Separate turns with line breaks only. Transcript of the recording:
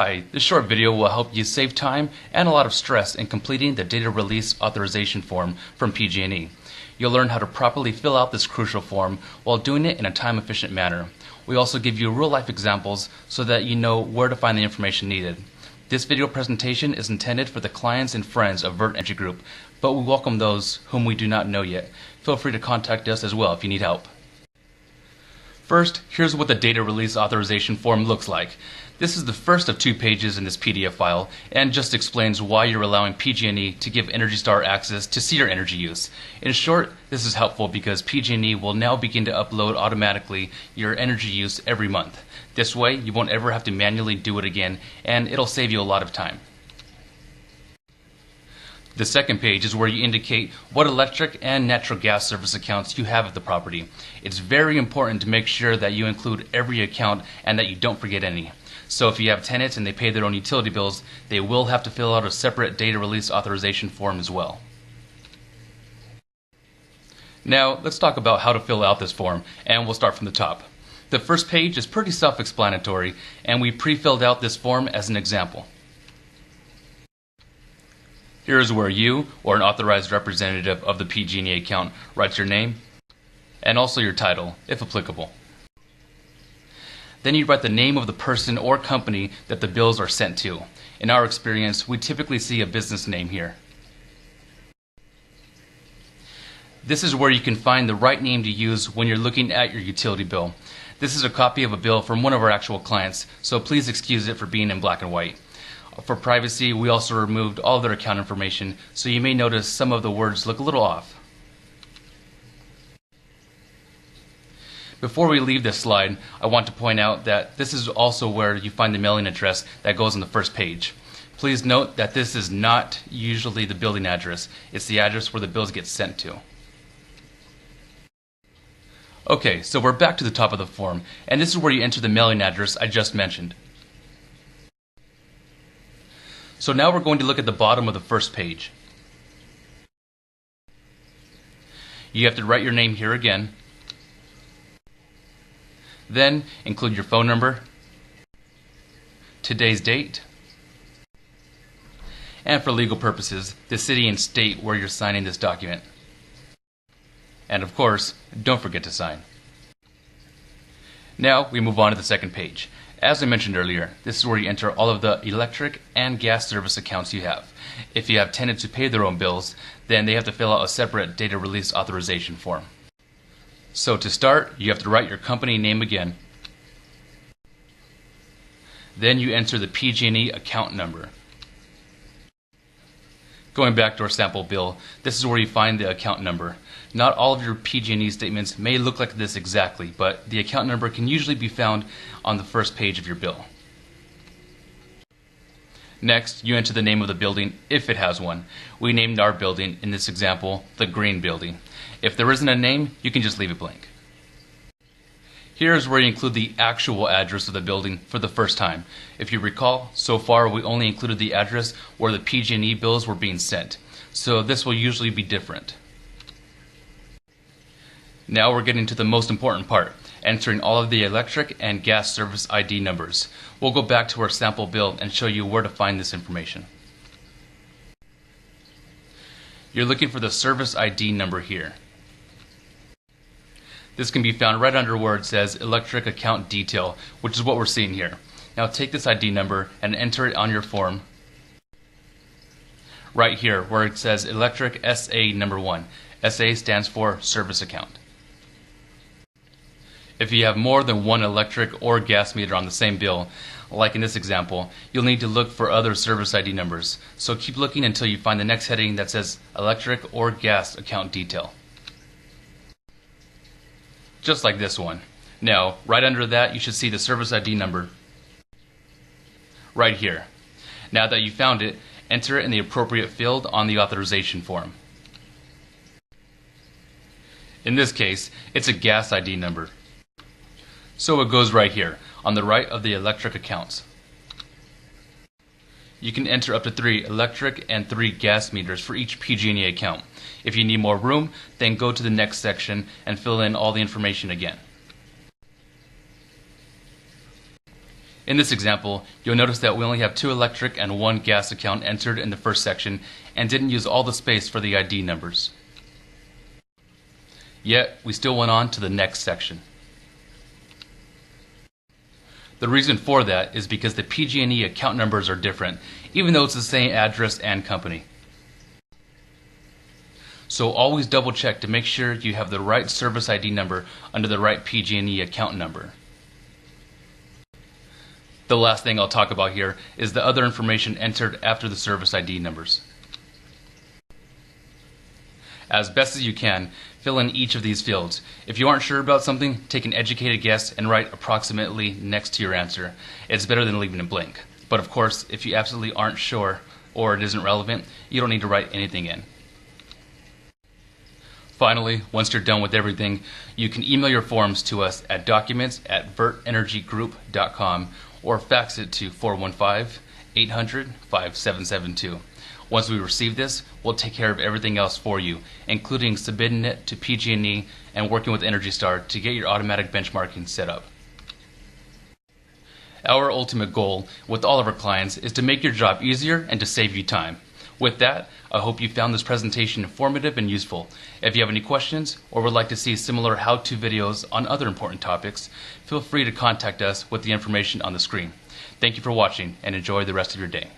Hi, this short video will help you save time and a lot of stress in completing the Data Release Authorization form from PG&E. You'll learn how to properly fill out this crucial form while doing it in a time-efficient manner. We also give you real-life examples so that you know where to find the information needed. This video presentation is intended for the clients and friends of Vert Energy Group, but we welcome those whom we do not know yet. Feel free to contact us as well if you need help. First, here's what the Data Release Authorization form looks like. This is the first of 2 pages in this PDF file and just explains why you're allowing PG&E to give Energy Star access to see your energy use. In short, this is helpful because PG&E will now begin to upload automatically your energy use every month. This way, you won't ever have to manually do it again, and it'll save you a lot of time. The second page is where you indicate what electric and natural gas service accounts you have at the property. It's very important to make sure that you include every account and that you don't forget any. So if you have tenants and they pay their own utility bills, they will have to fill out a separate data release authorization form as well. Now let's talk about how to fill out this form, and we'll start from the top. The first page is pretty self-explanatory, and we pre-filled out this form as an example. Here is where you, or an authorized representative of the PG&E account, writes your name and also your title, if applicable. Then you write the name of the person or company that the bills are sent to. In our experience, we typically see a business name here. This is where you can find the right name to use when you're looking at your utility bill. This is a copy of a bill from one of our actual clients, so please excuse it for being in black and white. For privacy, we also removed all of their account information, so you may notice some of the words look a little off. Before we leave this slide, I want to point out that this is also where you find the mailing address that goes on the first page. Please note that this is not usually the building address. It's the address where the bills get sent to. Okay, so we're back to the top of the form, and this is where you enter the mailing address I just mentioned. So now we're going to look at the bottom of the first page. You have to write your name here again. Then include your phone number, today's date, and for legal purposes, the city and state where you're signing this document. And of course, don't forget to sign. Now we move on to the second page. As I mentioned earlier, this is where you enter all of the electric and gas service accounts you have. If you have tenants who pay their own bills, then they have to fill out a separate data release authorization form. So to start, you have to write your company name again. Then you enter the PG&E account number. Going back to our sample bill, this is where you find the account number. Not all of your PG&E statements may look like this exactly, but the account number can usually be found on the first page of your bill. Next, you enter the name of the building if it has one. We named our building, in this example, the Green Building. If there isn't a name, you can just leave it blank. Here is where you include the actual address of the building for the first time. If you recall, so far we only included the address where the PG&E bills were being sent, so this will usually be different. Now we're getting to the most important part, entering all of the electric and gas service ID numbers. We'll go back to our sample bill and show you where to find this information. You're looking for the service ID number here. This can be found right under where it says electric account detail, which is what we're seeing here. Now take this ID number and enter it on your form right here where it says electric SA number 1. SA stands for service account. If you have more than one electric or gas meter on the same bill, like in this example, you'll need to look for other service ID numbers. So keep looking until you find the next heading that says electric or gas account detail. Just like this one. Now, right under that, you should see the service ID number right here. Now that you found it, enter it in the appropriate field on the authorization form. In this case, it's a gas ID number. So it goes right here, on the right of the electric accounts. You can enter up to 3 electric and 3 gas meters for each PG&E account. If you need more room, then go to the next section and fill in all the information again. In this example, you'll notice that we only have 2 electric and 1 gas account entered in the first section and didn't use all the space for the ID numbers. Yet, we still went on to the next section. The reason for that is because the PG&E account numbers are different, even though it's the same address and company. So always double check to make sure you have the right service ID number under the right PG&E account number. The last thing I'll talk about here is the other information entered after the service ID numbers. As best as you can, fill in each of these fields. If you aren't sure about something, take an educated guess and write approximately next to your answer. It's better than leaving it blank. But of course, if you absolutely aren't sure or it isn't relevant, you don't need to write anything in. Finally, once you're done with everything, you can email your forms to us at documents@vertenergygroup.com or fax it to 415-800-5772. Once we receive this, we'll take care of everything else for you, including submitting it to PG&E and working with Energy Star to get your automatic benchmarking set up. Our ultimate goal with all of our clients is to make your job easier and to save you time. With that, I hope you found this presentation informative and useful. If you have any questions or would like to see similar how-to videos on other important topics, feel free to contact us with the information on the screen. Thank you for watching and enjoy the rest of your day.